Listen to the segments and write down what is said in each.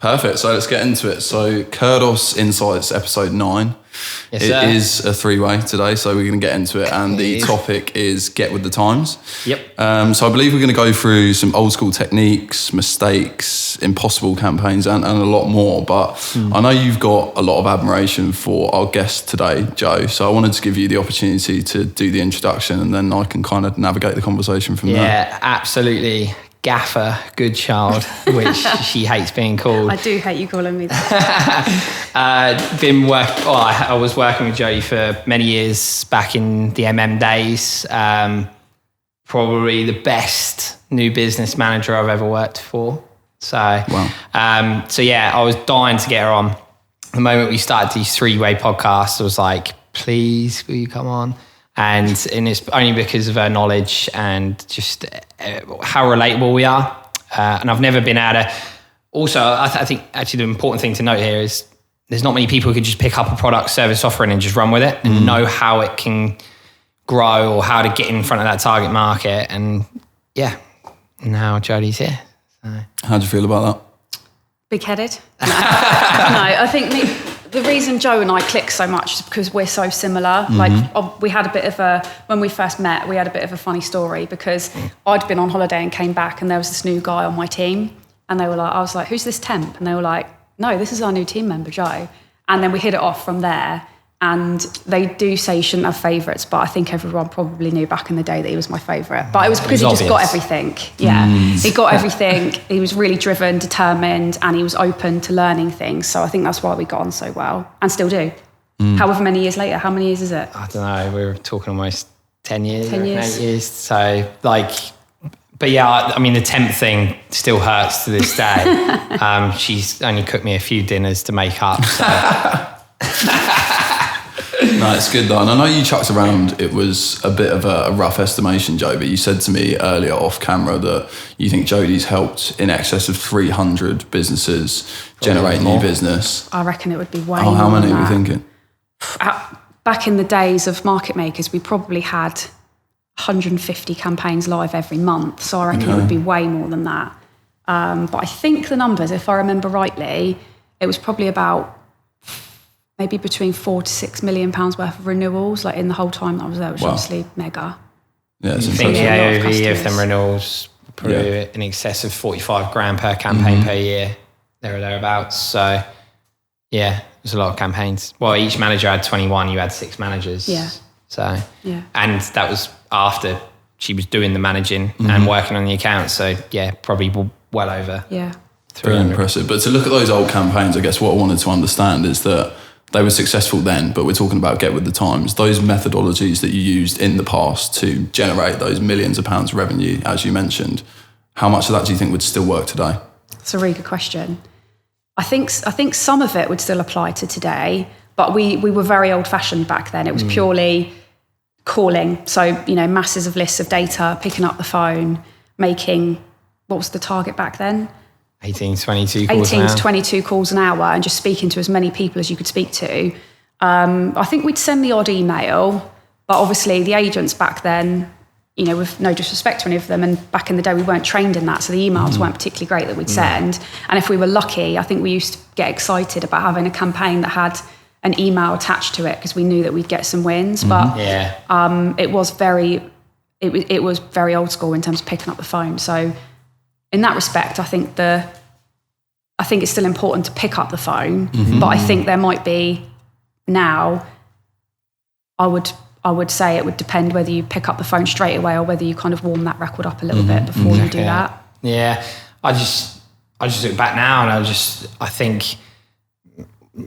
Perfect. So let's get into it. So Kerdos Insights Ep.9. Yes, it is a three-way today, so we're going to get into it. And the topic is get with the times. Yep. So I believe we're going to go through some old school techniques, mistakes, impossible campaigns, and a lot more. But I know you've got a lot of admiration for our guest today, Joe. So I wanted to give you the opportunity to do the introduction, and then I can kind of navigate the conversation from there. Yeah, absolutely. Gaffer Goodchild, which she hates being called. I do hate you calling me that. I was working with Jodie for many years back in the days. Probably the best new business manager I've ever worked for. So, wow. I was dying to get her on. The moment we started these three-way podcasts, I was like, please, will you come on? And it's only because of her knowledge and just how relatable we are. And I've never been able to... Also, I think actually the important thing to note here is there's not many people who can just pick up a product, service, offering and just run with it and know how it can grow or how to get in front of that target market. And yeah, now Jodie's here. So. How do you feel about that? Big-headed? No, I think... The reason Joe and I click so much is because we're so similar. Like we had a bit of when we first met, we had a bit of a funny story because I'd been on holiday and came back and there was this new guy on my team and I was like, who's this temp? And they were like, no, this is our new team member, Joe. And then we hit it off from there. And they do say you shouldn't have favourites, but I think everyone probably knew back in the day that he was my favourite. But it was because he just got everything. Yeah, he got everything. He was really driven, determined, and he was open to learning things. So I think that's why we got on so well, and still do. However many years later, how many years is it? I don't know. We were talking almost 10 years. 10 years. 8 years. So but yeah, I mean, the temp thing still hurts to this day. She's only cooked me a few dinners to make up. So. No, it's good though. And I know you chucked around it was a bit of a rough estimation, Joe, but you said to me earlier off camera that you think Jodie's helped in excess of 300 businesses generate new business. I reckon it would be way more. How many than are we thinking? Back in the days of market makers, we probably had 150 campaigns live every month. So I reckon it would be way more than that. But I think the numbers, if I remember rightly, it was probably about maybe between £4 to £6 million worth of renewals, like in the whole time that I was there, which obviously mega. Yeah, it's I think the AOV of them renewals probably in excess of 45 grand per campaign per year, there or thereabouts. So yeah, there's a lot of campaigns. Well, each manager had 21, you had 6 managers. Yeah. So, and that was after she was doing the managing and working on the account. So yeah, probably well over. Yeah. Very impressive. But to look at those old campaigns, I guess what I wanted to understand is that they were successful then, but we're talking about get with the times. Those methodologies that you used in the past to generate those millions of pounds revenue, as you mentioned, how much of that do you think would still work today? That's a really good question. I think some of it would still apply to today, but we were very old-fashioned back then. It was purely calling. So, masses of lists of data, picking up the phone, making, what was the target back then? 18 to 22 calls an hour and just speaking to as many people as you could speak to. I think we'd send the odd email, but obviously the agents back then, with no disrespect to any of them, and back in the day we weren't trained in that, so the emails weren't particularly great that we'd send. And if we were lucky, I think we used to get excited about having a campaign that had an email attached to it because we knew that we'd get some wins. But it was very old school in terms of picking up the phone. So in that respect, I think it's still important to pick up the phone, but I think there might be now, I would say it would depend whether you pick up the phone straight away or whether you kind of warm that record up a little bit before you do that. Yeah, I just look back now and I think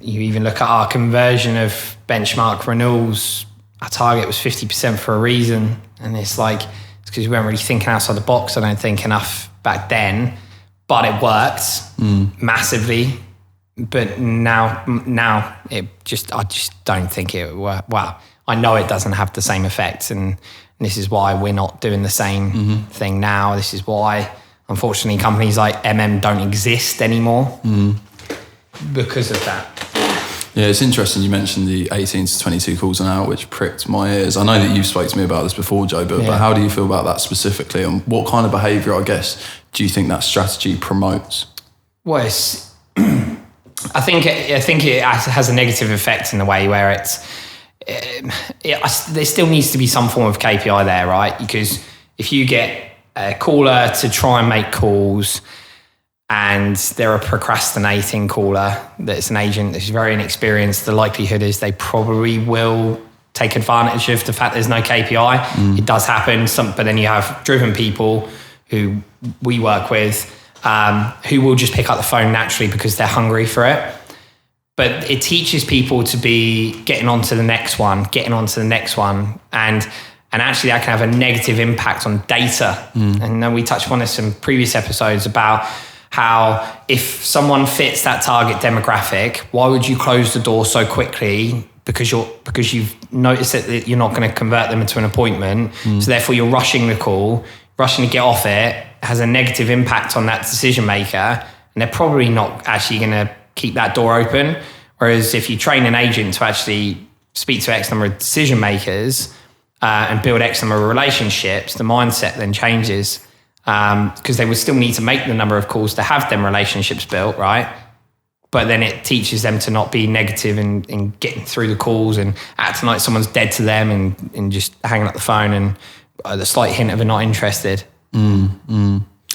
you even look at our conversion of benchmark renewals, our target was 50% for a reason, and it's because we weren't really thinking outside the box, I don't think, enough back then, but it worked massively. But now I just don't think it worked. Well, I know it doesn't have the same effect, and this is why we're not doing the same thing now. This is why, unfortunately, companies like don't exist anymore because of that. Yeah, it's interesting you mentioned the 18 to 22 calls an hour, which pricked my ears. I know that you've spoke to me about this before, Joe, but how do you feel about that specifically? And what kind of behaviour, I guess, do you think that strategy promotes? Well, I think it has a negative effect in the way where there still needs to be some form of KPI there, right? Because if you get a caller to try and make calls and they're a procrastinating caller that's an agent that's very inexperienced, the likelihood is they probably will take advantage of the fact there's no KPI. It does happen, but then you have driven people who we work with who will just pick up the phone naturally because they're hungry for it. But it teaches people to be getting on to the next one, and actually that can have a negative impact on data. And then we touched on this in previous episodes about how if someone fits that target demographic, why would you close the door so quickly? Because you've noticed that you're not going to convert them into an appointment. So therefore you're rushing the call, rushing to get off it, has a negative impact on that decision maker, and they're probably not actually going to keep that door open. Whereas if you train an agent to actually speak to X number of decision makers and build X number of relationships, the mindset then changes. Because they would still need to make the number of calls to have them relationships built, right? But then it teaches them to not be negative in getting through the calls and acting like someone's dead to them and just hanging up the phone and the slight hint of a not interested.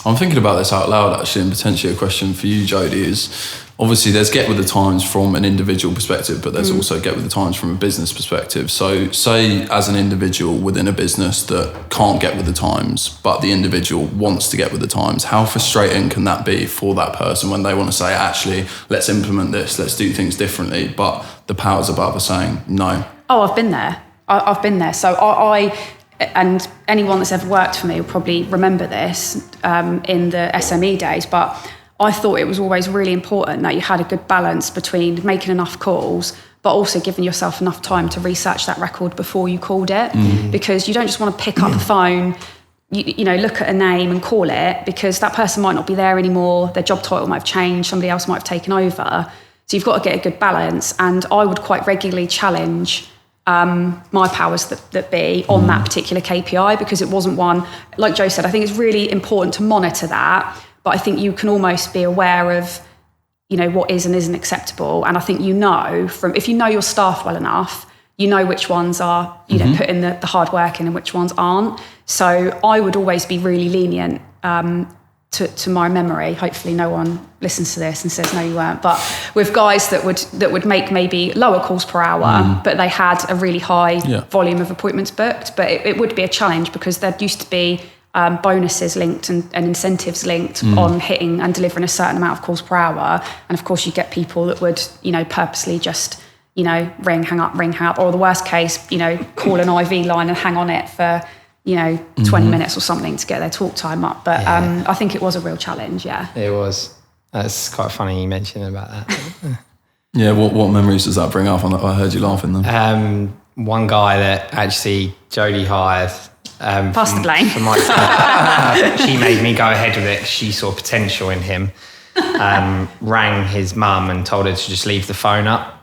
I'm thinking about this out loud, actually, and potentially a question for you, Jodie, is obviously there's get with the times from an individual perspective, but there's also get with the times from a business perspective. So say as an individual within a business that can't get with the times, but the individual wants to get with the times, how frustrating can that be for that person when they want to say, actually, let's implement this, let's do things differently, but the powers above are saying no? Oh, I've been there. I've been there. So I and anyone that's ever worked for me will probably remember this in the SME days, but I thought it was always really important that you had a good balance between making enough calls, but also giving yourself enough time to research that record before you called it. Because you don't just want to pick up the phone, you know, look at a name and call it, because that person might not be there anymore, their job title might have changed, somebody else might have taken over. So you've got to get a good balance. And I would quite regularly challenge my powers that be on that particular KPI, because it wasn't one, like Joe said, I think it's really important to monitor that, but I think you can almost be aware of, you know, what is and isn't acceptable. And I think, you know, if you know your staff well enough, you know which ones are, you know, putting the hard work in and which ones aren't. So I would always be really lenient to my memory. Hopefully no one listens to this and says, no, you weren't. But with guys that would make maybe lower calls per hour, but they had a really high volume of appointments booked. But it would be a challenge, because there used to be bonuses linked and incentives linked on hitting and delivering a certain amount of calls per hour. And of course you get people that would, you know, purposely just, you know, ring, hang up, or the worst case, you know, call an IV line and hang on it for, you know, 20 minutes or something to get their talk time up. But I think it was a real challenge, It was. That's quite funny you mentioned about that. What memories does that bring up? I heard you laughing then. One guy that actually Jodie hired. Pass the blame. She made me go ahead with it because she saw potential in him. Rang his mum and told her to just leave the phone up.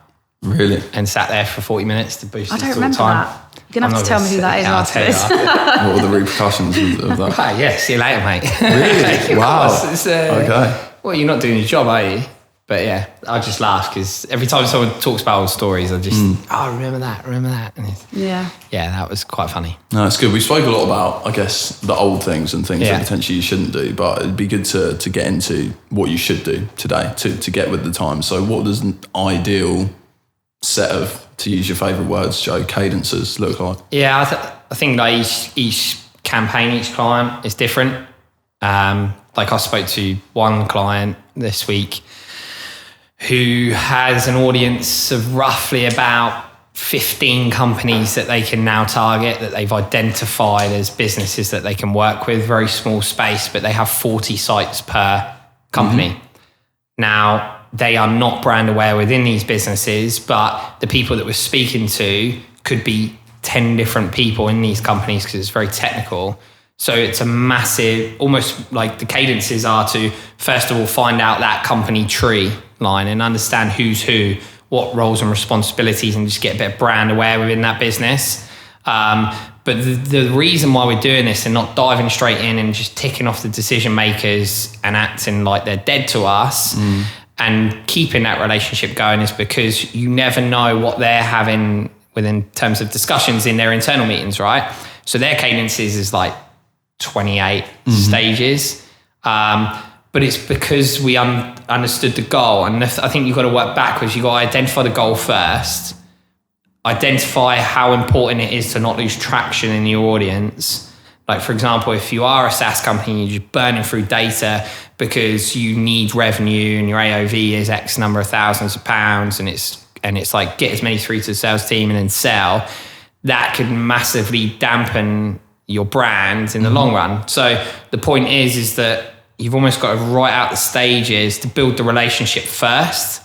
Really? And sat there for 40 minutes to boost his talk time. I don't remember that. You're going to have to tell me who that is after this. What were the repercussions of that? Right, yeah, see you later, mate. Really? Wow. Okay. Well, you're not doing your job, are you? But yeah, I just laugh because every time someone talks about old stories, I just, remember that. And yeah, that was quite funny. No, it's good. We spoke a lot about, I guess, the old things and things that potentially you shouldn't do, but it'd be good to get into what you should do today to get with the time. So what does an ideal set of, to use your favourite words, Joe, cadences look like? Yeah, I think that each campaign, each client is different. Like I spoke to one client this week who has an audience of roughly about 15 companies that they can now target, that they've identified as businesses that they can work with, very small space, but they have 40 sites per company. Now, they are not brand aware within these businesses, but the people that we're speaking to could be 10 different people in these companies because it's very technical. So it's a massive, almost like the cadences are to, first of all, find out that company tree line and understand who's who, what roles and responsibilities and just get a bit of brand aware within that business. But the reason why we're doing this and not diving straight in and just ticking off the decision makers and acting like they're dead to us and keeping that relationship going is because you never know what they're having within terms of discussions in their internal meetings, right? So their cadences is like 28 stages. But it's because we understood the goal. And I think you've got to work backwards. You've got to identify the goal first, identify how important it is to not lose traction in your audience. Like, for example, if you are a SaaS company, you're just burning through data because you need revenue and your AOV is X number of thousands of pounds, and it's like get as many through to the sales team and then sell, that could massively dampen your brand in the long run. So the point is that you've almost got to write out the stages to build the relationship first.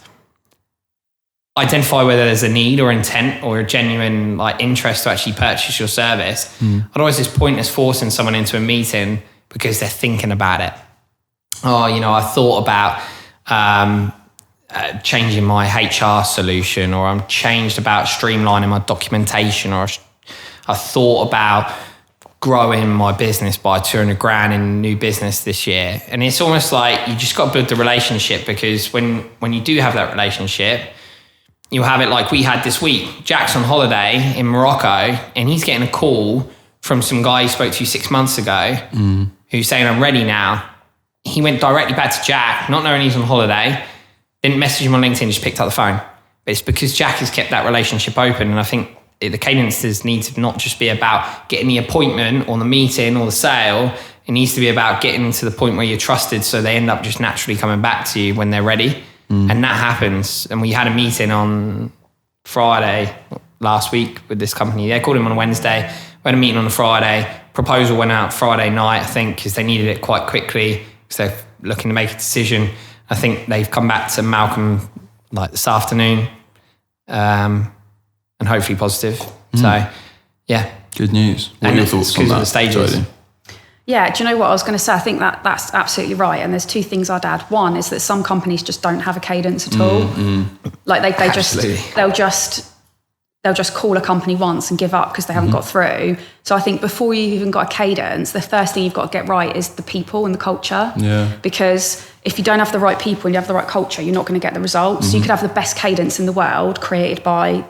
Identify whether there's a need or intent or a genuine like interest to actually purchase your service. Otherwise, it's pointless forcing someone into a meeting because they're thinking about it. Oh, I thought about changing my HR solution, or I'm changed about streamlining my documentation, or I thought about growing my business by 200 grand in new business this year. And it's almost like you just got to build the relationship, because when you do have that relationship, you'll have it like we had this week. Jack's on holiday in Morocco and he's getting a call from some guy he spoke to 6 months ago who's saying, I'm ready now. He went directly back to Jack, not knowing he's on holiday, didn't message him on LinkedIn, just picked up the phone. But it's because Jack has kept that relationship open. And I think the cadences need to not just be about getting the appointment or the meeting or the sale. It needs to be about getting to the point where you're trusted, so they end up just naturally coming back to you when they're ready. And that happens. And we had a meeting on Friday last week with this company. They called him on a Wednesday. We had a meeting on a Friday. Proposal went out Friday night, I think, because they needed it quite quickly because they're looking to make a decision. I think they've come back to Malcolm like this afternoon, and hopefully positive. So, yeah. Good news. What are your thoughts on that, Jodie? Yeah, do you know what I was going to say? I think that's absolutely right. And there's two things I'd add. One is that some companies just don't have a cadence at all. Like they'll just call a company once and give up because they haven't got through. So I think before you even got a cadence, the first thing you've got to get right is the people and the culture. Yeah. Because if you don't have the right people and you have the right culture, you're not going to get the results. So you could have the best cadence in the world created by,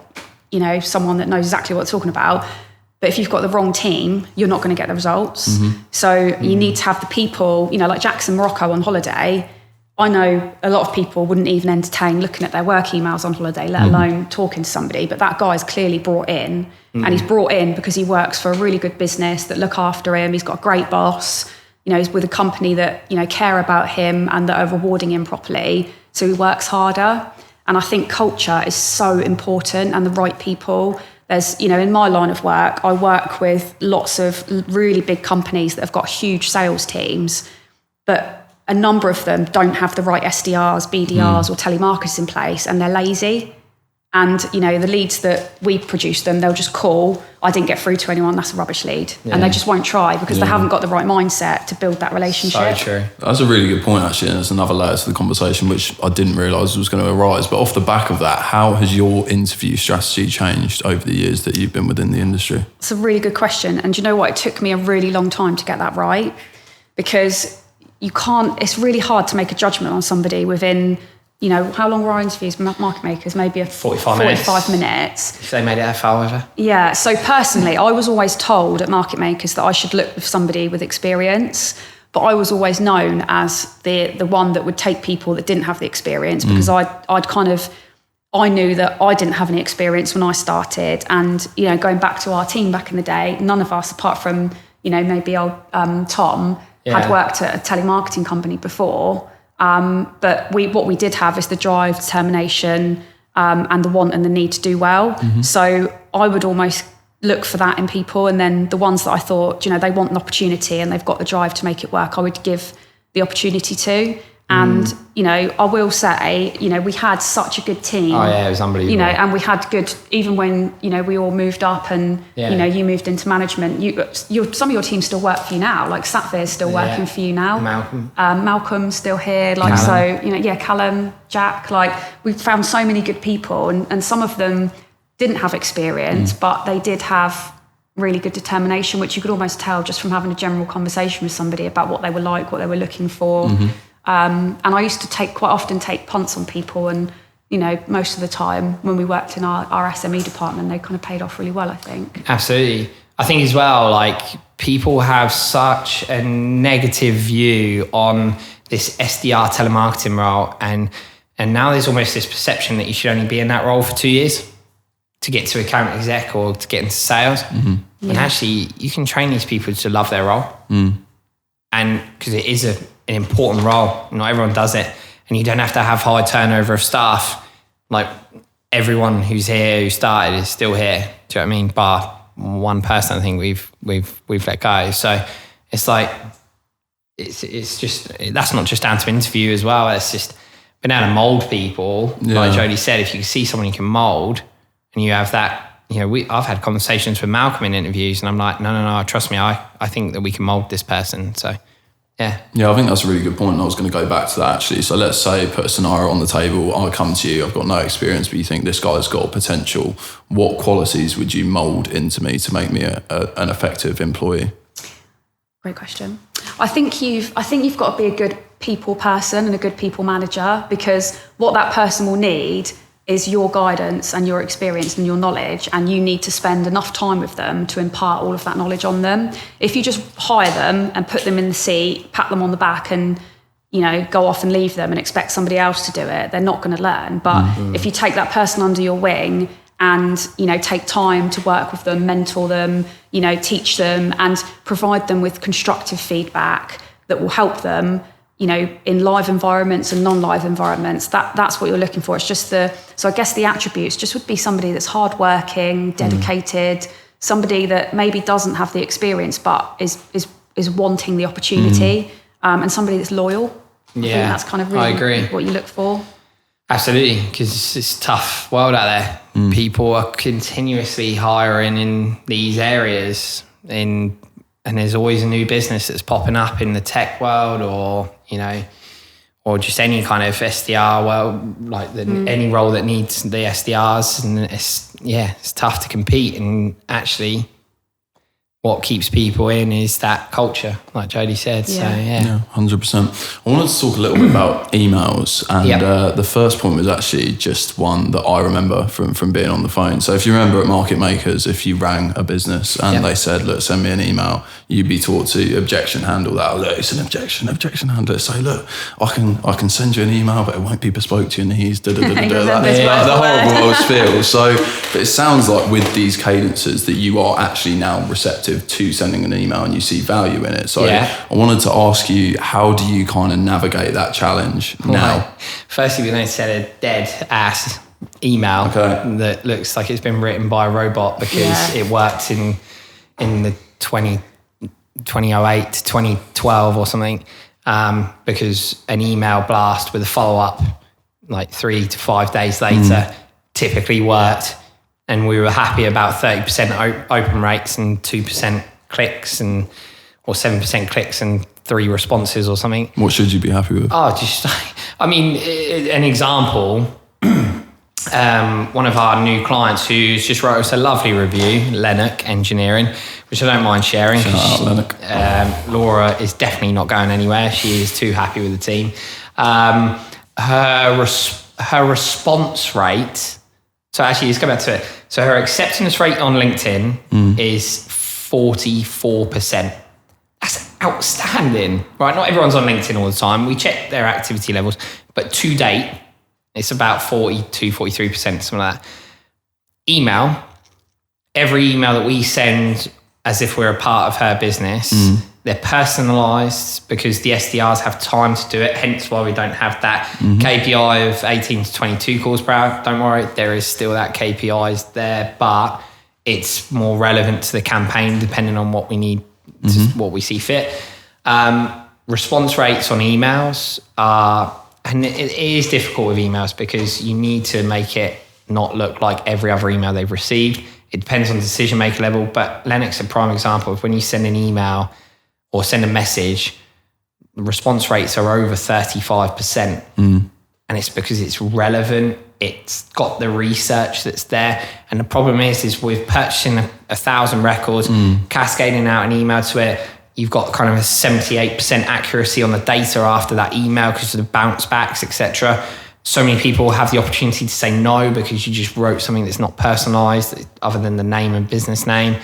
someone that knows exactly what they're talking about. But if you've got the wrong team, you're not going to get the results. So you need to have the people, like Jackson Morocco on holiday. I know a lot of people wouldn't even entertain looking at their work emails on holiday, let alone talking to somebody. But that guy's clearly brought in, and he's brought in because he works for a really good business that look after him. He's got a great boss. He's with a company that, care about him and that are rewarding him properly. So he works harder. And I think culture is so important, and the right people. There's, in my line of work, I work with lots of really big companies that have got huge sales teams, but a number of them don't have the right SDRs, BDRs or telemarketers in place, and they're lazy. And, the leads that we produce them, they'll just call, I didn't get through to anyone, that's a rubbish lead. Yeah. And they just won't try because they haven't got the right mindset to build that relationship. So true. That's a really good point, actually, and there's another layer to the conversation which I didn't realise was going to arise. But off the back of that, how has your interview strategy changed over the years that you've been within the industry? It's a really good question. And do you know what? It took me a really long time to get that right, because it's really hard to make a judgment on somebody within... how long were our interviews with market makers? Maybe 45 minutes. If they made it a foul over. Yeah. So personally, I was always told at market makers that I should look for somebody with experience, but I was always known as the one that would take people that didn't have the experience, because I knew that I didn't have any experience when I started. And, going back to our team back in the day, none of us, apart from, maybe old Tom, had worked at a telemarketing company before. But what we did have is the drive, determination, and the want and the need to do well. So I would almost look for that in people. And then the ones that I thought, they want an opportunity and they've got the drive to make it work, I would give the opportunity to. And, you know, I will say, you know, we had such a good team. Oh, yeah, it was unbelievable. You know, and we had good, even when, you know, we all moved up and, you know, you moved into management, some of your team still work for you now. Like Satvier's still working for you now. Malcolm. Malcolm's still here. Like, Callum. So, you know, Callum, Jack, like we found so many good people and some of them didn't have experience, but they did have really good determination, which you could almost tell just from having a general conversation with somebody about what they were like, what they were looking for. And I used to quite often take punts on people, and you know, most of the time when we worked in our SME department, they kind of paid off really well, I think. Absolutely. I think as well, like people have such a negative view on this SDR telemarketing role, and now there's almost this perception that you should only be in that role for 2 years to get to account exec or to get into sales. And actually, you can train these people to love their role, and because it is an important role. Not everyone does it, and you don't have to have high turnover of staff. Like everyone who's here who started is still here. Do you know what I mean? Bar one person, I think we've let go. So it's like it's just, that's not just down to interview as well. It's just been able to mold people. Like Jodie said, if you can see someone you can mold, and you have that. You know, I've had conversations with Malcolm in interviews, and I'm like, no, trust me, I think that we can mold this person. So. Yeah, I think that's a really good point. And I was going to go back to that actually. So let's say, put a scenario on the table. I come to you, I've got no experience, but you think this guy's got potential. What qualities would you mould into me to make me an effective employee? Great question. I think you've got to be a good people person and a good people manager, because what that person will need is your guidance and your experience and your knowledge, and you need to spend enough time with them to impart all of that knowledge on them. If you just hire them and put them in the seat, pat them on the back and, you know, go off and leave them and expect somebody else to do it, they're not going to learn. But if you take that person under your wing and, you know, take time to work with them, mentor them, you know, teach them and provide them with constructive feedback that will help them, you know, in live environments and non-live environments, that's what you're looking for. It's just so I guess the attributes just would be somebody that's hardworking, dedicated, somebody that maybe doesn't have the experience but is wanting the opportunity, and somebody that's loyal. I think that's kind of really what you look for. Absolutely, because it's a tough world out there. People are continuously hiring in these areas, and there's always a new business that's popping up in the tech world, or you know, or just any kind of SDR world, like any role that needs the SDRs, and it's tough to compete. And actually, what keeps people in is that culture, like Jodie said. So 100%. I wanted to talk a little bit about emails, and the first point was actually just one that I remember from being on the phone. So if you remember at Market Makers, if you rang a business and they said, look, send me an email, you'd be taught to objection handle that. Look, it's an objection handle it. Say, look, I can send you an email, but it won't be bespoke to your needs. The horrible old spiel. So, but it sounds like with these cadences that you are actually now receptive to sending an email and you see value in it. So I wanted to ask you, how do you kind of navigate that challenge now? Firstly, we don't send a dead ass email that looks like it's been written by a robot, because it worked in the 2008 to 2012 or something, because an email blast with a follow-up like 3 to 5 days later typically worked. And we were happy about 30% open rates and 2% clicks, or 7% clicks and 3 responses or something. What should you be happy with? I mean, an example, one of our new clients who's just wrote us a lovely review, Lennox Engineering, which I don't mind sharing. Shout out, Lennox. Laura is definitely not going anywhere. She is too happy with the team. Her response rate, so actually, let's go back to it. So her acceptance rate on LinkedIn is 44%. That's outstanding, right? Not everyone's on LinkedIn all the time. We check their activity levels, but to date, it's about 42, 43%, something like that. Email, every email that we send as if we're a part of her business, they're personalised because the SDRs have time to do it, hence why we don't have that KPI of 18 to 22 calls per hour. Don't worry, there is still that KPIs there, but it's more relevant to the campaign depending on what we need, what we see fit. response rates on emails are, and it is difficult with emails because you need to make it not look like every other email they've received. It depends on the decision maker level, but Lennox is a prime example of when you send an email or send a message, the response rates are over 35%. And it's because it's relevant. It's got the research that's there. And the problem is with purchasing 1,000 records, cascading out an email to it, you've got kind of a 78% accuracy on the data after that email because of the bounce backs, etc. So many people have the opportunity to say no because you just wrote something that's not personalized other than the name and business name.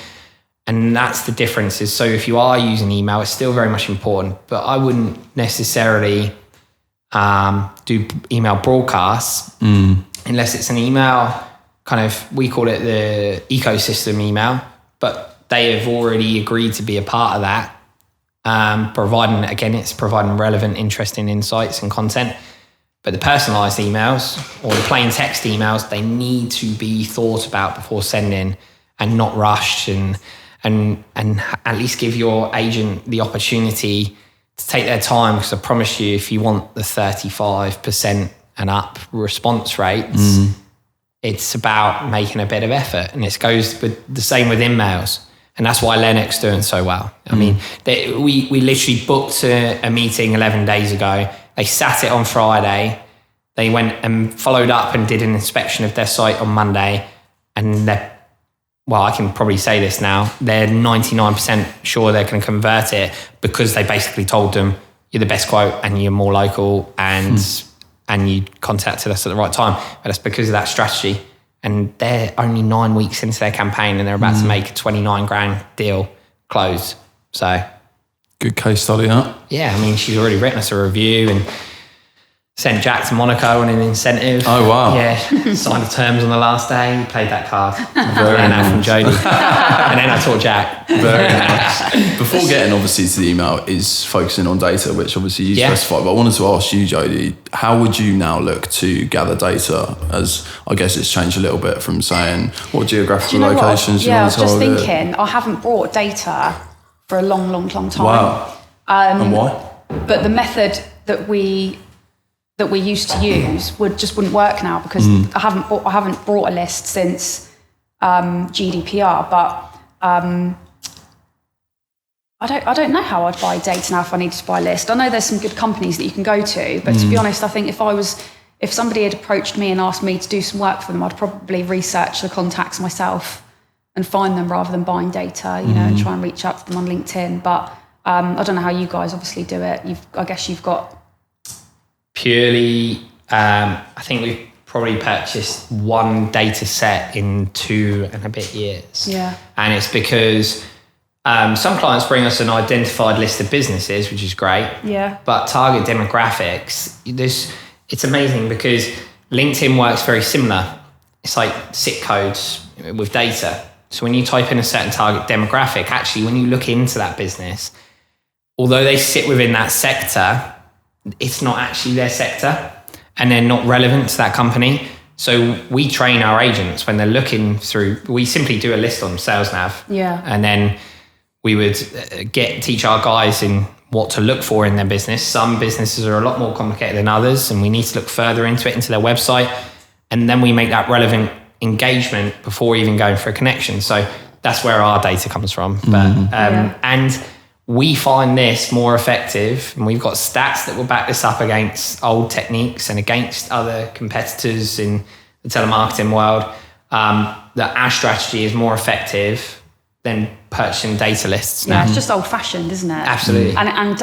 And that's the difference. So if you are using email, it's still very much important, but I wouldn't necessarily do email broadcasts unless it's an email kind of, we call it the ecosystem email, but they have already agreed to be a part of that. It's providing relevant, interesting insights and content. But the personalized emails or the plain text emails, they need to be thought about before sending and not rushed, and at least give your agent the opportunity to take their time, because I promise you, if you want the 35% and up response rates, it's about making a bit of effort, and it goes with the same with emails. And that's why Lennox doing so well. I mean, we literally booked a meeting 11 days ago. They sat it on Friday. They went and followed up and did an inspection of their site on Monday. And I can probably say this now, they're 99% sure they can convert it because they basically told them, you're the best quote and you're more local and you contacted us at the right time. But that's because of that strategy. And they're only 9 weeks into their campaign and they're about to make a 29 grand deal close. So good case study, huh? Yeah, I mean, she's already written us a review and sent Jack to Monaco on an incentive. Oh, wow. Yeah, signed the terms on the last day, played that card. Very nice from Jodie. And then I taught Jack. Very nice. Before getting obviously to the email is focusing on data, which obviously you specified, but I wanted to ask you, Jodie, how would you now look to gather data, as I guess it's changed a little bit from saying what geographical locations you want to target? I was just thinking, I haven't brought data for a long, long, long time. Wow. And why? But the method that we used to use wouldn't work now, because I haven't brought a list since GDPR. But I don't know how I'd buy data now if I needed to buy a list. I know there's some good companies that you can go to, but to be honest, I think if somebody had approached me and asked me to do some work for them, I'd probably research the contacts myself and find them rather than buying data, and try and reach out to them on LinkedIn. But I don't know how you guys obviously do it. I guess you've got... Purely, I think we've probably purchased one data set in 2 and a bit years. Yeah. And it's because some clients bring us an identified list of businesses, which is great. Yeah. But target demographics, it's amazing because LinkedIn works very similar. It's like SIC codes with data. So when you type in a certain target demographic, actually, when you look into that business, although they sit within that sector, it's not actually their sector and they're not relevant to that company. So we train our agents when they're looking through, we simply do a list on SalesNav. Yeah. And then we would teach our guys in what to look for in their business. Some businesses are a lot more complicated than others, and we need to look further into it, into their website. And then we make that relevant engagement before even going for a connection. So that's where our data comes from. And we find this more effective, and we've got stats that will back this up against old techniques and against other competitors in the telemarketing world, that our strategy is more effective than purchasing data lists now. Yeah, it's just old-fashioned, isn't it? Absolutely. And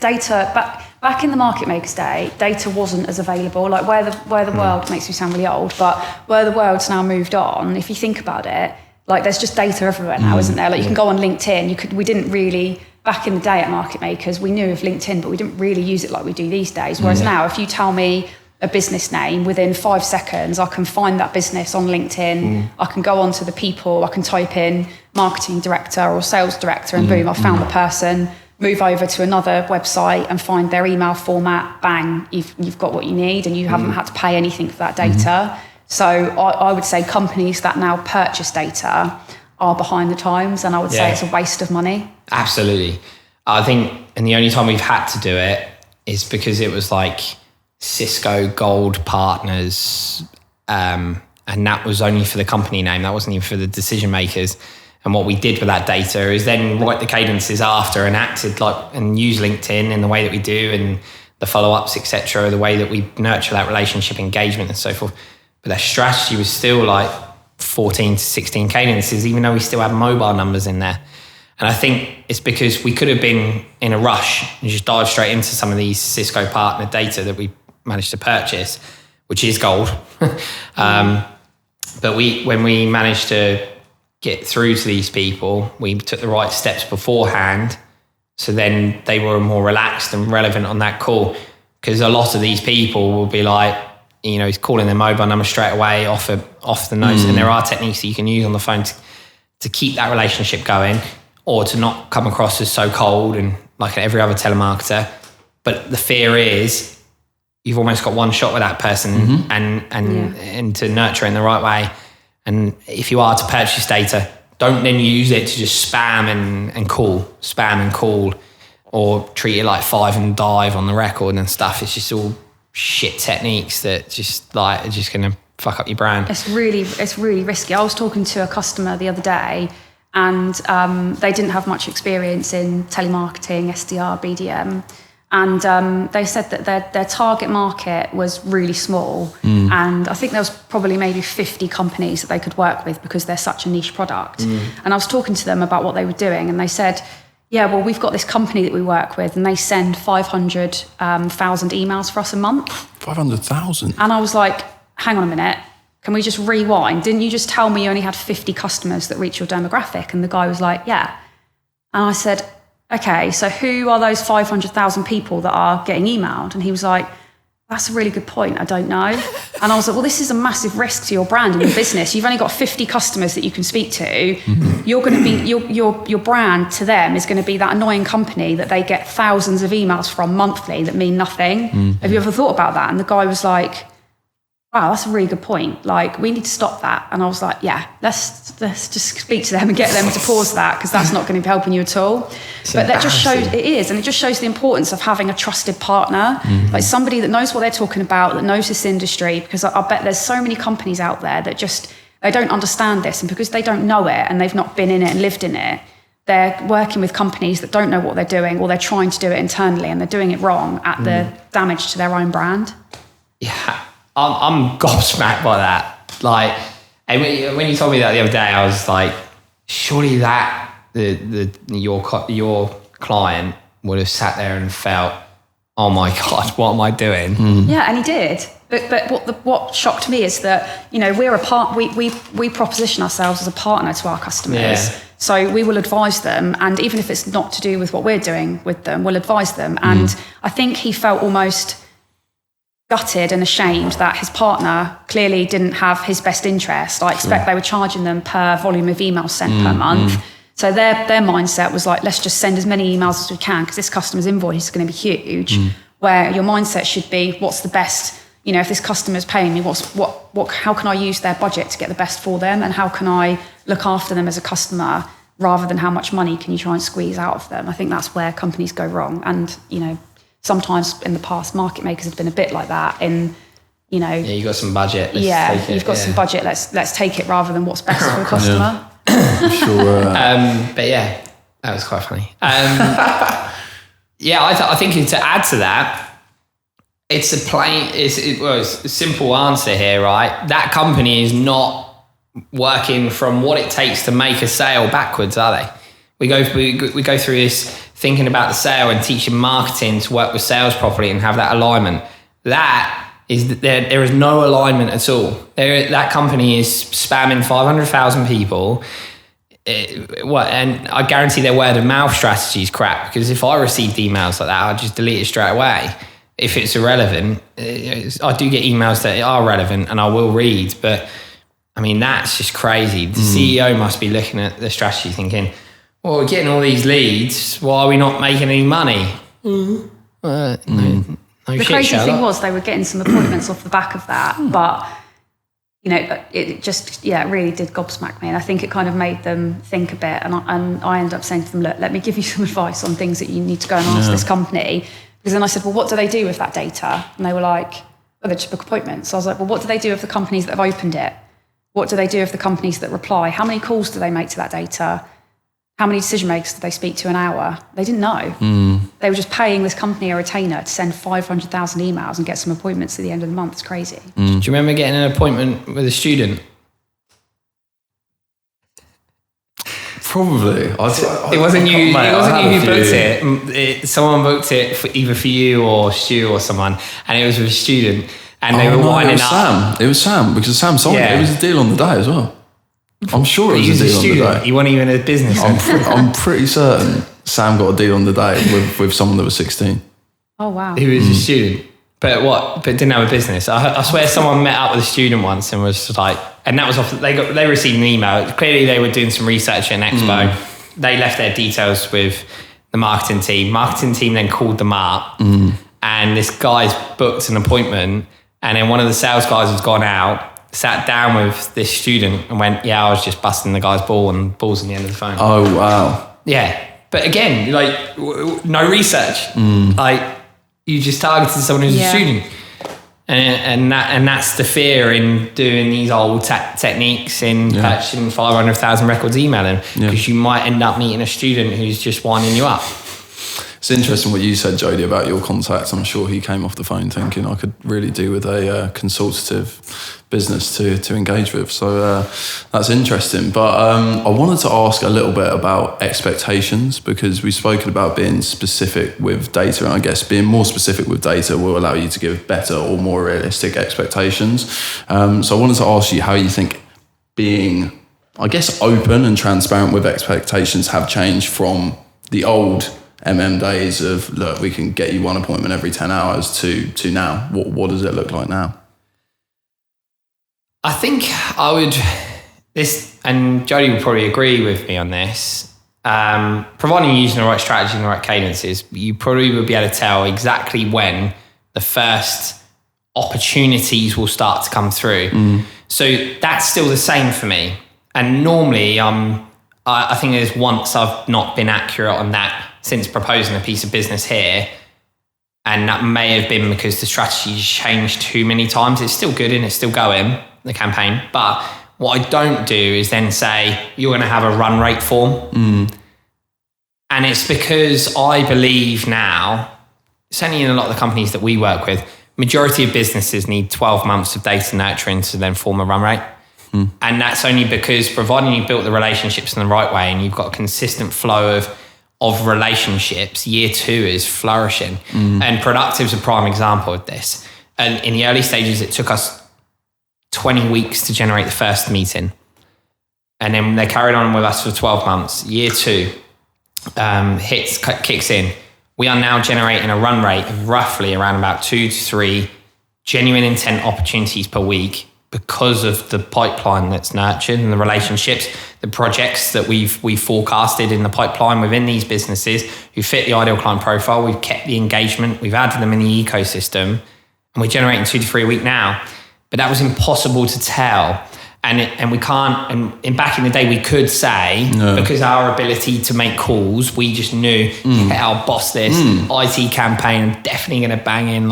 data, back in the market makers day, data wasn't as available. Like where the world, makes me sound really old, but where the world's now moved on, if you think about it, like there's just data everywhere now, isn't there? Like you can go on LinkedIn. We didn't really, back in the day at Market Makers, we knew of LinkedIn, but we didn't really use it like we do these days. Whereas now, if you tell me a business name, within 5 seconds, I can find that business on LinkedIn. I can go onto the people, I can type in marketing director or sales director, and boom, I found the person. Move over to another website and find their email format. Bang, you've got what you need, and you haven't had to pay anything for that data. So I would say companies that now purchase data are behind the times, and I would say it's a waste of money. Absolutely. I think, and the only time we've had to do it is because it was like Cisco Gold Partners, and that was only for the company name. That wasn't even for the decision makers. And what we did with that data is then write the cadences after and acted like, and use LinkedIn in the way that we do and the follow-ups, etc., the way that we nurture that relationship engagement and so forth. But their strategy was still like 14 to 16 cadences, even though we still had mobile numbers in there. And I think it's because we could have been in a rush and just dive straight into some of these Cisco partner data that we managed to purchase, which is gold. But when we managed to get through to these people, we took the right steps beforehand. So then they were more relaxed and relevant on that call. Because a lot of these people will be like, he's calling their mobile number straight away off the nose. And there are techniques that you can use on the phone to keep that relationship going, or to not come across as so cold and like every other telemarketer. But the fear is you've almost got one shot with that person and to nurture in the right way. And if you are to purchase data, don't then use it to just spam and call, or treat it like five and dive on the record and stuff. It's just all shit techniques that just like are just going to fuck up your brand. It's really risky. I was talking to a customer the other day, and they didn't have much experience in telemarketing, SDR, BDM. And they said that their target market was really small. And I think there was probably maybe 50 companies that they could work with because they're such a niche product. And I was talking to them about what they were doing, and they said, yeah, well, we've got this company that we work with, and they send 500,000 emails for us a month. 500,000? And I was like, hang on a minute, can we just rewind? Didn't you just tell me you only had 50 customers that reach your demographic? And the guy was like, yeah. And I said, okay, so who are those 500,000 people that are getting emailed? And he was like, that's a really good point, I don't know. And I was like, well, this is a massive risk to your brand and your business. You've only got 50 customers that you can speak to. You're going to be, your brand to them is going to be that annoying company that they get thousands of emails from monthly that mean nothing. Have you ever thought about that? And the guy was like, wow, that's a really good point. Like, we need to stop that. And I was like, yeah, let's just speak to them and get them to pause that, because that's not going to be helping you at all. But that just shows, it is, and it just shows the importance of having a trusted partner, like somebody that knows what they're talking about, that knows this industry, because I bet there's so many companies out there that just, they don't understand this, and because they don't know it and they've not been in it and lived in it, they're working with companies that don't know what they're doing, or they're trying to do it internally and they're doing it wrong at the damage to their own brand. Yeah. I'm gobsmacked by that. Like, and when you told me that the other day, I was like, surely that your client would have sat there and felt, oh my God, what am I doing? Yeah, and he did. But what shocked me is that, we're we proposition ourselves as a partner to our customers. Yeah. So we will advise them, and even if it's not to do with what we're doing with them, we'll advise them. And I think he felt almost gutted and ashamed that his partner clearly didn't have his best interest. I expect they were charging them per volume of emails sent per month. So their mindset was like, let's just send as many emails as we can, because this customer's invoice is going to be huge. Where your mindset should be, what's the best, if this customer's paying me, how can I use their budget to get the best for them, and how can I look after them as a customer, rather than how much money can you try and squeeze out of them. I think that's where companies go wrong. And, sometimes in the past, market makers have been a bit like that in, Yeah, you got some budget. You've got some budget. Let's take it, rather than what's best for the customer. Sure. But yeah, that was quite funny. I think to add to that, it's a simple answer here, right? That company is not working from what it takes to make a sale backwards, are they? We go through this thinking about the sale and teaching marketing to work with sales properly and have that alignment. That is, there is no alignment at all. That company is spamming 500,000 people. And I guarantee their word of mouth strategy is crap, because if I received emails like that, I'd just delete it straight away. If it's irrelevant, I do get emails that are relevant and I will read, but I mean, that's just crazy. The CEO must be looking at the strategy thinking, well, we're getting all these leads, why are we not making any money? The crazy thing was they were getting some appointments off the back of that, but it just, it really did gobsmack me. And I think it kind of made them think a bit. And I ended up saying to them, look, let me give you some advice on things that you need to go and ask this company. Because then I said, well, what do they do with that data? And they were like, oh, they just book appointments. So I was like, well, what do they do with the companies that have opened it? What do they do with the companies that reply? How many calls do they make to that data? How many decision makers do they speak to an hour? They didn't know. They were just paying this company a retainer to send 500,000 emails and get some appointments at the end of the month. It's crazy. Do you remember getting an appointment with a student? Probably. It wasn't you. It wasn't you who booked it. Someone booked it either for you or Stu or someone, and it was with a student. And they were winding up. It was Sam, because Sam sold it. It was a deal on the day as well. I'm sure it was a deal on the day. He wasn't even a business. I'm pretty certain Sam got a deal on the day with someone that was 16. Oh, wow. He was a student. But didn't have a business. I swear someone met up with a student once and was like, and that was off, they received an email. Clearly they were doing some research at an expo. They left their details with the marketing team. Marketing team then called them up and this guy's booked an appointment, and then one of the sales guys has gone out, sat down with this student and went, I was just busting the guy's ball, and ball's on the end of the phone. Oh, wow. Yeah. But again, like, no research. Like, you just targeted someone who's a student. And that's the fear in doing these old techniques in purchasing 500,000 records emailing, because you might end up meeting a student who's just winding you up. It's interesting what you said, Jodie, about your contacts. I'm sure he came off the phone thinking I could really do with a consultative business to engage with. So that's interesting. But I wanted to ask a little bit about expectations, because we've spoken about being specific with data, and I guess being more specific with data will allow you to give better or more realistic expectations. So I wanted to ask you how you think being, I guess, open and transparent with expectations have changed from the old days of, look, we can get you one appointment every 10 hours to now. What does it look like now? I think and Jodie will probably agree with me on this, providing you're using the right strategy and the right cadences, you probably will be able to tell exactly when the first opportunities will start to come through. So that's still the same for me. And normally I think there's once I've not been accurate on that since proposing a piece of business here. And that may have been because the strategy's changed too many times. It's still good and it's still going, the campaign. But what I don't do is then say, you're going to have a run rate form. And it's because I believe now, certainly in a lot of the companies that we work with, majority of businesses need 12 months of data nurturing to then form a run rate. And that's only because providing you built the relationships in the right way and you've got a consistent flow of relationships, year 2 is flourishing. And Productive's a prime example of this. And in the early stages, it took us 20 weeks to generate the first meeting. And then they carried on with us for 12 months. Year 2 kicks in. We are now generating a run rate of roughly around about 2 to 3 genuine intent opportunities per week, because of the pipeline that's nurtured and the relationships, the projects that we've forecasted in the pipeline within these businesses who fit the ideal client profile. We've kept the engagement, we've added them in the ecosystem, and we're generating 2 to 3 a week now. But that was impossible to tell. And we can't, and back in the day we could say, because our ability to make calls, we just knew, I'll boss this IT campaign, I'm definitely going to bang in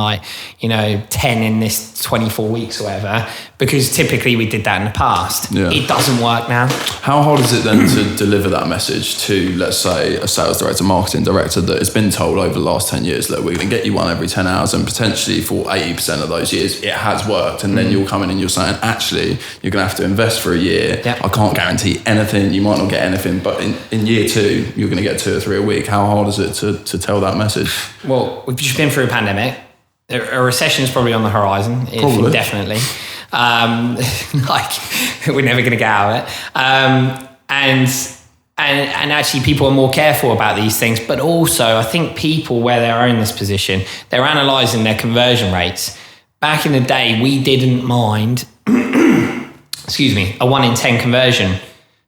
10 in this 24 weeks or whatever, because typically we did that in the past. It doesn't work now. How hard is it then to deliver that message to, let's say, a sales director, marketing director that has been told over the last 10 years that we're going to get you one every 10 hours, and potentially for 80% of those years it has worked, and then you'll come in and you're saying, actually, you're going to have to invest for a year. I can't guarantee anything, you might not get anything, but in year 2 you're going to get 2 or 3 a week. How hard is it to tell that message? Well, we've just been through a pandemic. A recession is probably on the horizon. Probably. Definitely. We're never going to get out of it. And actually people are more careful about these things, but also I think people, where they're in this position, they're analysing their conversion rates. Back in the day, we didn't mind a 1 in 10 conversion.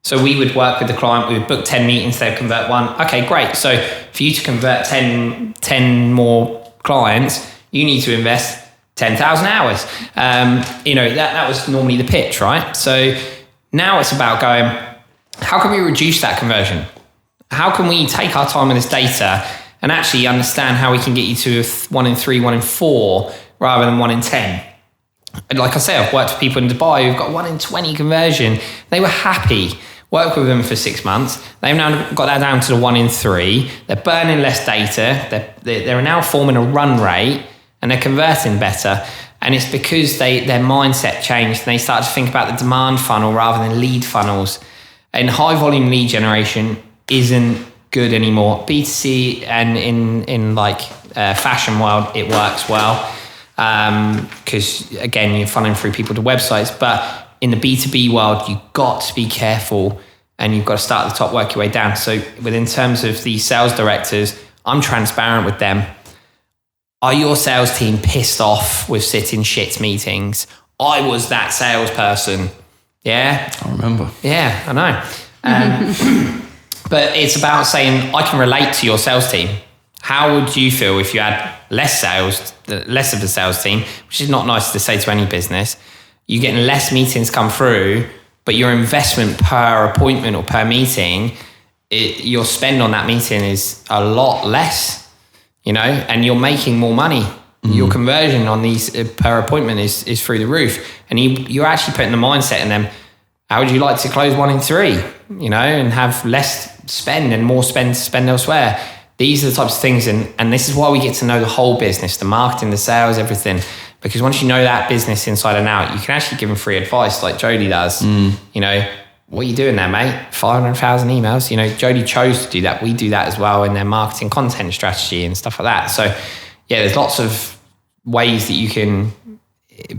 So we would work with the client, we would book 10 meetings, they'd convert 1. Okay, great. So for you to convert 10 more clients, you need to invest 10,000 hours. That was normally the pitch, right? So now it's about going, how can we reduce that conversion? How can we take our time with this data and actually understand how we can get you to 1 in 3, 1 in 4, rather than 1 in 10? And like I say, I've worked with people in Dubai who've got 1 in 20 conversion. They were happy. Worked with them for 6 months. They've now got that down to the 1 in 3. They're burning less data. They're now forming a run rate, and they're converting better. And it's because their mindset changed, and they started to think about the demand funnel rather than lead funnels. And high volume lead generation isn't good anymore. B2C and in fashion world, it works well. Because again, you're funneling through people to websites, but in the B2B world, you've got to be careful, and you've got to start at the top, work your way down. So in terms of the sales directors, I'm transparent with them. Are your sales team pissed off with sitting shit meetings? I was that salesperson. Yeah. I remember. Yeah, I know. But it's about saying, I can relate to your sales team. How would you feel if you had less of the sales team, which is not nice to say to any business? You're getting less meetings come through, but your investment per appointment or per meeting, your spend on that meeting is a lot less, and you're making more money. Your conversion on these per appointment is through the roof. And you're actually putting the mindset in them, how would you like to close 1 in 3, and have less spend and more spend to spend elsewhere? These are the types of things, and this is why we get to know the whole business, the marketing, the sales, everything. Because once you know that business inside and out, you can actually give them free advice like Jodie does. What are you doing there, mate? 500,000 emails. Jodie chose to do that. We do that as well in their marketing content strategy and stuff like that. So yeah, there's lots of ways that you can,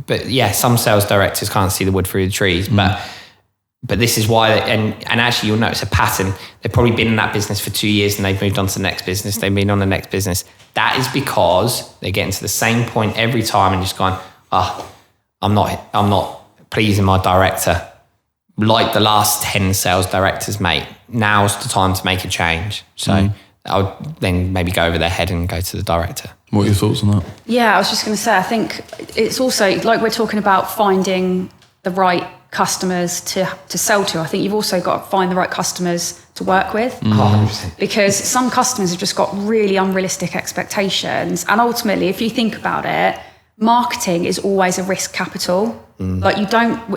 but yeah, some sales directors can't see the wood through the trees, but this is why, and actually you'll notice a pattern. They've probably been in that business for 2 years and they've moved on to the next business. They've been on the next business. That is because they're getting to the same point every time and just going, I'm not pleasing my director. Like the last 10 sales directors, mate, now's the time to make a change. So I would then maybe go over their head and go to the director. What are your thoughts on that? Yeah, I was just going to say, I think it's also, like we're talking about finding the right customers to sell to. I think you've also got to find the right customers to work with. 100%. Because some customers have just got really unrealistic expectations. And ultimately, if you think about it, marketing is always a risk capital. Like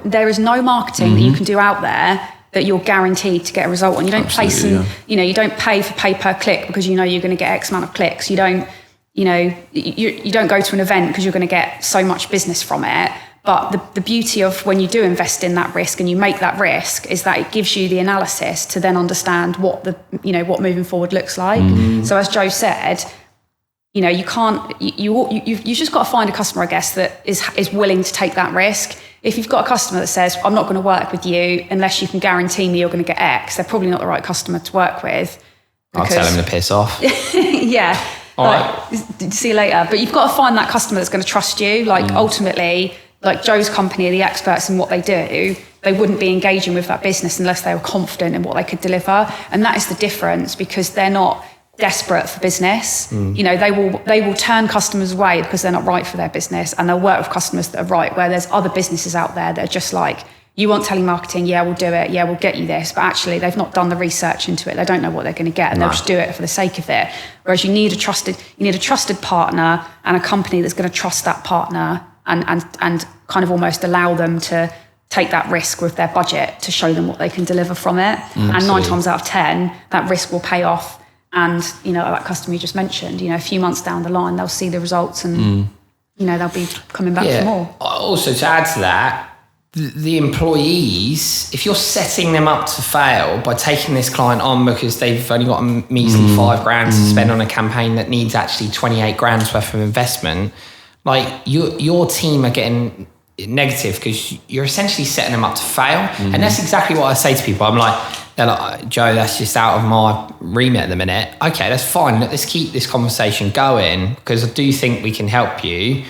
there is no marketing that you can do out there that you're guaranteed to get a result on. You don't place you don't pay for pay per click because you're going to get X amount of clicks. You don't go to an event because you're going to get so much business from it. But the beauty of when you do invest in that risk and you make that risk is that it gives you the analysis to then understand what what moving forward looks like. So as Joe said, you can't, you've just got to find a customer, I guess, that is willing to take that risk. If you've got a customer that says, I'm not going to work with you unless you can guarantee me you're going to get X, they're probably not the right customer to work with. I'll tell them to piss off. Yeah. Right. See you later. But you've got to find that customer that's going to trust you. Ultimately, like Joe's company are the experts in what they do. They wouldn't be engaging with that business unless they were confident in what they could deliver. And that is the difference, because they're not desperate for business. They will turn customers away because they're not right for their business, and they'll work with customers that are right, where there's other businesses out there that are just like, you want telemarketing? Yeah, we'll do it. Yeah, we'll get you this. But actually, they've not done the research into it. They don't know what they're going to get, and they'll just do it for the sake of it. Whereas you need a trusted partner and a company that's going to trust that partner and kind of almost allow them to take that risk with their budget to show them what they can deliver from it. And 9 times out of 10, that risk will pay off. And, that customer you just mentioned, a few months down the line, they'll see the results and, they'll be coming back for more. Also, to add to that, the employees, if you're setting them up to fail by taking this client on because they've only got a measly $5,000 to spend on a campaign that needs actually 28 grand's worth of investment, like your team are getting negative because you're essentially setting them up to fail. And that's exactly what I say to people. They're like, Joe, that's just out of my remit at the minute. Okay, that's fine. Let's keep this conversation going because I do think we can help you.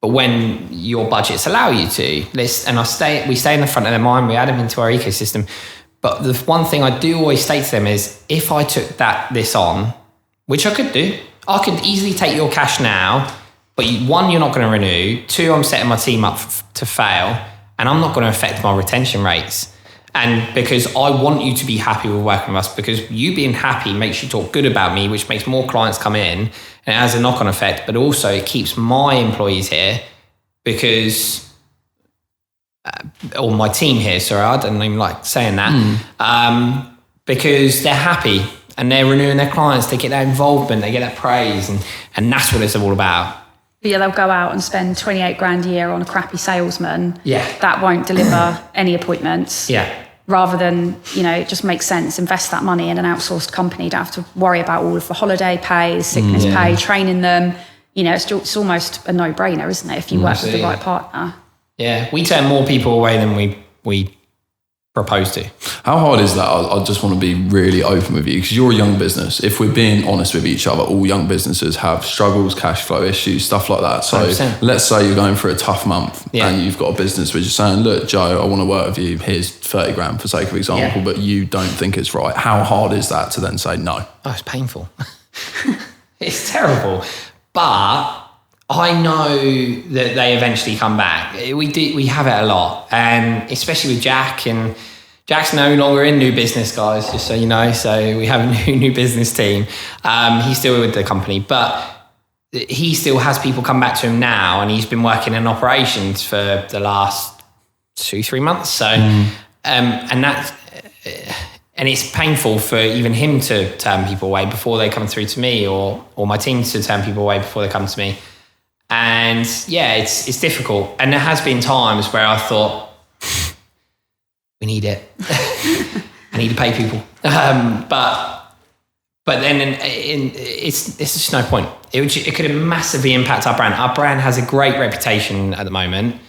But when your budgets allow you to, we stay in the front of their mind. We add them into our ecosystem. But the one thing I do always state to them is, if I took this on, which I could do, I could easily take your cash now But one, you're not going to renew. Two, I'm setting my team up to fail, and I'm not going to affect my retention rates. And because I want you to be happy with working with us, because you being happy makes you talk good about me, which makes more clients come in, and it has a knock-on effect. But also it keeps my employees here because, or my team here, sorry, I don't even like saying that, because they're happy and they're renewing their clients, they get that involvement, they get that praise, and that's what it's all about. Yeah, they'll go out and spend 28 grand a year on a crappy salesman. Yeah. That won't deliver any appointments. Yeah. Rather than, it just makes sense, invest that money in an outsourced company. You don't have to worry about all of the holiday pay, sickness pay, training them. It's almost a no-brainer, isn't it, if you work with the right partner? Yeah, we turn more people away than we propose to. How hard is that? I just want to be really open with you because you're a young business. If we're being honest with each other, all young businesses have struggles, cash flow issues, stuff like that. So 100%. Let's say you're going for a tough month and you've got a business which is saying, look, Joe, I want to work with you. Here's 30 grand for sake of example, but you don't think it's right. How hard is that to then say no? Oh, it's painful. It's terrible. But I know that they eventually come back. We have it a lot, and especially with Jack. And Jack's no longer in new business, guys, just so you know. So we have a new business team. He's still with the company, but he still has people come back to him now, and he's been working in operations for the last 2-3 months. So, and it's painful for even him to turn people away before they come through to me, or my team to turn people away before they come to me. And yeah, it's difficult. And there has been times where I thought, we need it. I need to pay people. But then it's just no point. It could massively impact our brand. Our brand has a great reputation at the moment,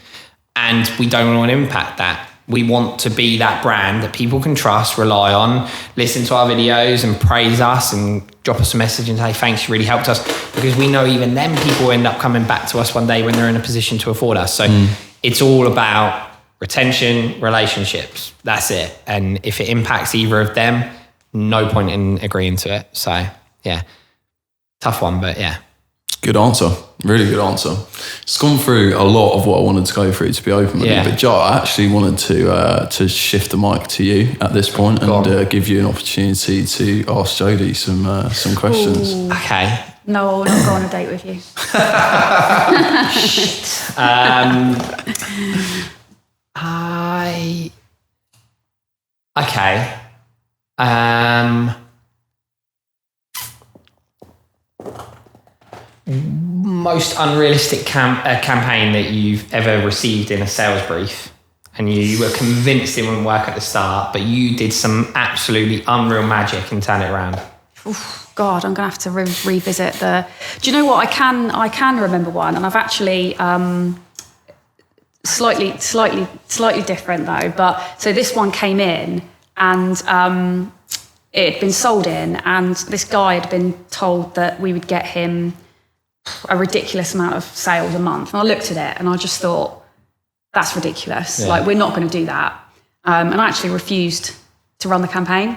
and we don't want to impact that. We want to be that brand that people can trust, rely on, listen to our videos and praise us and drop us a message and say, thanks, you really helped us. Because we know even then people end up coming back to us one day when they're in a position to afford us. So it's all about retention, relationships. That's it. And if it impacts either of them, no point in agreeing to it. So yeah, tough one, but yeah. Good answer. Really good answer. It's gone through a lot of what I wanted to go through, to be open with you. But Joe, I actually wanted to shift the mic to you at this point and give you an opportunity to ask Jodie some questions. Ooh. Okay. No, I'll not go on a date with you. Okay. Most unrealistic campaign that you've ever received in a sales brief, and you were convinced it wouldn't work at the start, but you did some absolutely unreal magic and turned it around. Oof, God, I'm going to have to revisit the... Do you know what? I can remember one, and I've actually... slightly different though. But so this one came in, and it had been sold in, and this guy had been told that we would get him a ridiculous amount of sales a month. And I looked at it and I just thought, that's ridiculous. Yeah. Like, we're not going to do that. And I actually refused to run the campaign.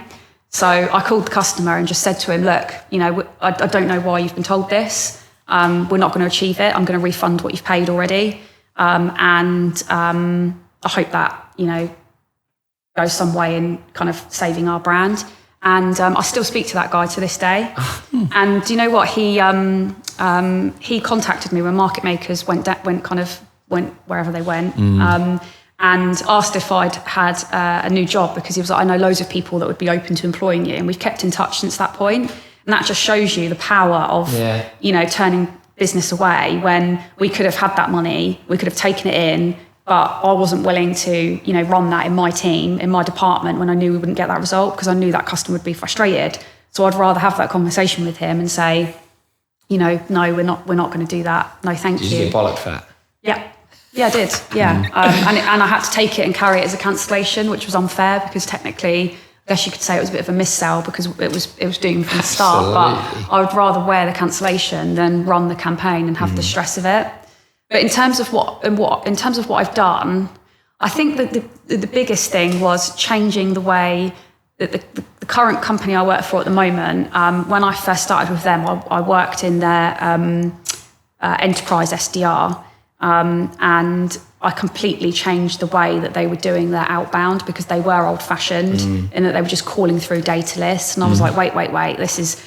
So I called the customer and just said to him, look, I don't know why you've been told this. We're not going to achieve it. I'm going to refund what you've paid already. And I hope that, goes some way in kind of saving our brand. And I still speak to that guy to this day. And do you know what? He contacted me when Market Makers went wherever they went, and asked if I'd had a new job, because he was like, I know loads of people that would be open to employing you. And we've kept in touch since that point. And that just shows you the power of, turning business away when we could have had that money, we could have taken it in, but I wasn't willing to, run that in my team, in my department, when I knew we wouldn't get that result, because I knew that customer would be frustrated. So I'd rather have that conversation with him and say, no, we're not going to do that. No, thank you. Did you get bollocked for that? Yeah. Yeah, I did. Yeah. And I had to take it and carry it as a cancellation, which was unfair, because technically, I guess you could say it was a bit of a missell, because it was doomed from the start. Absolutely. But I would rather wear the cancellation than run the campaign and have the stress of it. But in terms of what I've done, I think that the biggest thing was changing the way that the current company I work for at the moment. When I first started with them, I worked in their enterprise SDR. And I completely changed the way that they were doing their outbound, because they were old fashioned in that they were just calling through data lists. And I was like, wait, this is,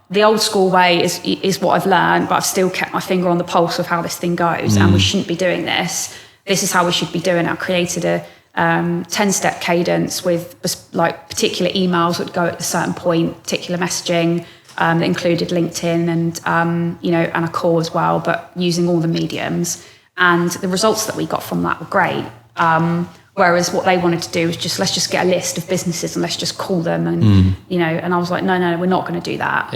the old school way is what I've learned, but I've still kept my finger on the pulse of how this thing goes, and we shouldn't be doing this. This is how we should be doing it. I created a 10-step cadence with like particular emails that would go at a certain point, particular messaging that included LinkedIn and and a call as well, but using all the mediums. And the results that we got from that were great. Whereas what they wanted to do was let's just get a list of businesses and let's just call them, and and I was like, no, we're not going to do that.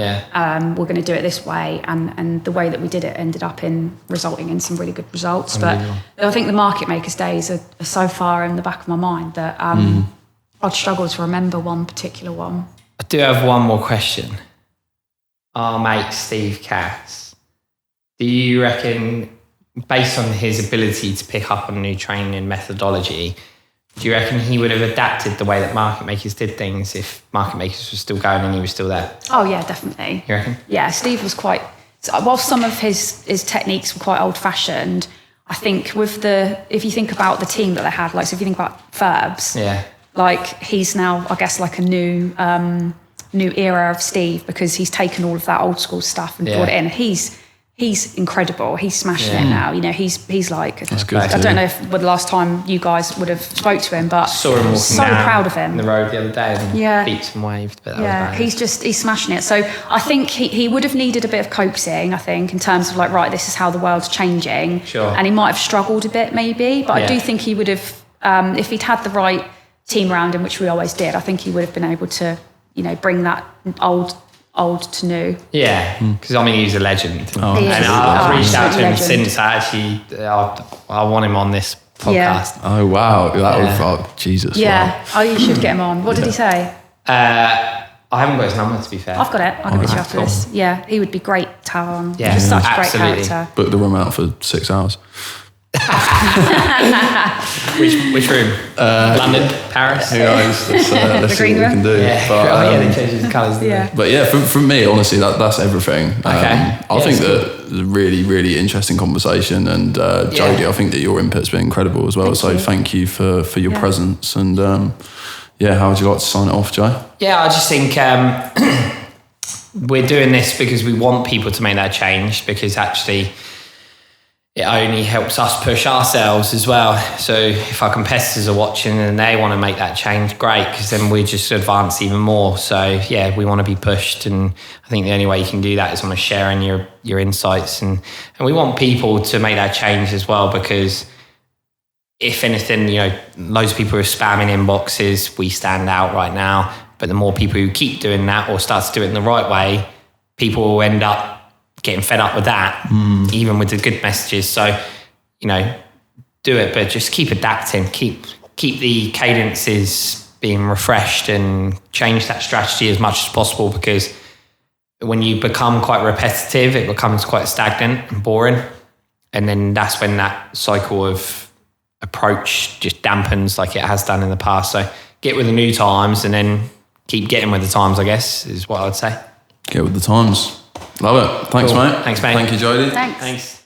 We're going to do it this way, and the way that we did it ended up resulting in some really good results. But I think the market makers days are so far in the back of my mind that I'd struggle to remember one particular one. I do have one more question. Our mate Steve Cass, do you reckon, based on his ability to pick up on new training methodology, do you reckon he would have adapted the way that market makers did things if market makers were still going and he was still there? Oh yeah, definitely. You reckon? Yeah, Steve was while some of his techniques were quite old fashioned, I think if you think about the team that they had, like, so if you think about Ferbs, like he's now, I guess, like a new era of Steve, because he's taken all of that old school stuff and brought it in. He's incredible. He's smashing it now. He's like, that's good. I don't know if the last time you guys would have spoke to him, but saw him walking so down proud of him the road the other day and beats and waved. But that was bad. He's smashing it. So I think he would have needed a bit of coaxing, I think, in terms of like, right, this is how the world's changing. Sure. And he might have struggled a bit maybe, but I do think he would have, if he'd had the right team around him, which we always did, I think he would have been able to, bring that old to new. Yeah, because he's a legend. And I've reached out to him since. I want him on this podcast. Yeah. Oh wow, Jesus. Yeah. Wow. Oh, you should get him on. What did he say? I haven't got his number, to be fair. I've got it. I'll give it to you after this. Yeah, he would be great to have on. Yeah, just such a great absolutely. character. Book the room out for 6 hours. Which room? London, Paris. Who knows? Let's see what we can do. Yeah. They changed the colours. Yeah. But yeah, from me, honestly, that's everything. Okay. I think that it's a really, really interesting conversation, and Jodie, I think that your input's been incredible as well. Thank you for your presence. And how would you like to sign it off, Joe? Yeah, I just think we're doing this because we want people to make that change, because actually it only helps us push ourselves as well. So if our competitors are watching and they want to make that change, great, because then we just advance even more. So yeah, we want to be pushed, and I think the only way you can do that is on sharing your insights, and we want people to make that change as well, because if anything, loads of people are spamming inboxes. We stand out right now, but the more people who keep doing that or start to do it in the right way, people will end up getting fed up with that, even with the good messages. So, do it, but just keep adapting, keep the cadences being refreshed, and change that strategy as much as possible, because when you become quite repetitive, it becomes quite stagnant and boring. And then that's when that cycle of approach just dampens like it has done in the past. So get with the new times, and then keep getting with the times, I guess, is what I would say. Get with the times. Love it. Thanks, Cool. mate. Thanks, mate. Thank you, Jodie. Thanks. Thanks.